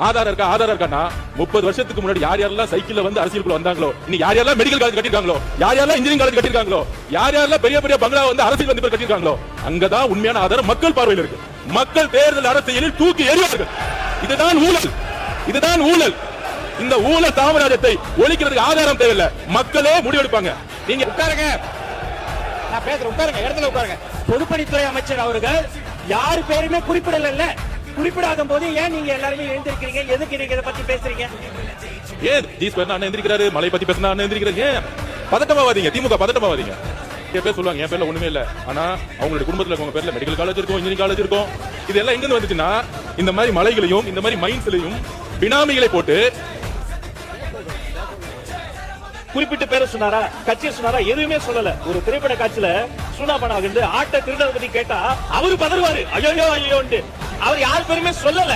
ஆதாரம் இருக்கான்னா 30 வருஷத்துக்கு முன்னாடி யார் யாரெல்லாம் சைக்கிள்ல வந்து அரசியலுக்குள்ள வந்தாங்களோ, இன்னைக்கு யார் யாரெல்லாம் மெடிக்கல் காலேஜ் கட்டிருக்காங்களோ, யார் யாரெல்லாம் இன்ஜினியரிங் காலேஜ் கட்டிருக்காங்களோ, யார் யாரெல்லாம் பெரிய பெரிய பங்களா வந்து அரசியல் வந்து கட்டிருக்காங்களோ, அங்கதான் உண்மையான ஆதாரம் மக்கள் பார்வையில் இருக்கு. மக்கள் தேர்தல் அரசியலில் தூக்கி எறிவார்கள். இதுதான் ஊழல், இதுதான் ஊழல். இந்த ஊழல் சாம்ராஜ்யத்தை ஒழிக்கிறதுக்கு ஆதாரம் தேவையில்லை, மக்களே முடிவெடுப்பாங்க. நீங்க உட்காருங்க, நான் பேசுறேன், உட்காருங்க, இடத்துல உட்காருங்க. பொதுப்பணித்துறை அமைச்சர் அவர்கள் யாரு பேருமே குறிப்பிடல. குறிப்பிடாத போது ஏன் நீங்க எல்லாருமே எழுந்திருக்கிறீங்க? எதுக்கு நீங்க இதை பத்தி பேசுறீங்க? ஏன் அண்ணன் எந்திரிக்கிறாரு, மலை பத்தி பேசினா அண்ணன் எந்திரிக்கிறாரு. ஏன் பதட்டமாவாதீங்க, திமுக பதட்டமாவாதீங்க. என் பேர் சொல்லுவாங்க, என் பேர்ல ஒண்ணுமே இல்ல. ஆனா அவங்களுடைய குடும்பத்துல இருக்கவங்க பேர்ல மெடிக்கல் காலேஜ் இருக்கும், இன்ஜினியரிங் காலேஜ் இருக்கும். இதெல்லாம் எங்க வந்துச்சுன்னா இந்த மாதிரி மலைகளையும் இந்த மாதிரி மைன்ஸ்லயும் பினாமிகளை போட்டு குறிப்பிட்ட பேரை சொன்னாரா, கட்சியை சொன்னாரா? எதுவுமே சொல்லல. ஒரு திரைப்பட காட்சியில சூனாபனா வந்து ஆட்ட திருடர் பத்தி கேட்டா அவரு பதறுவாரு, ஐயோ ஐயோன்ட்டு. அவர் யார் பேருமே சொல்லல.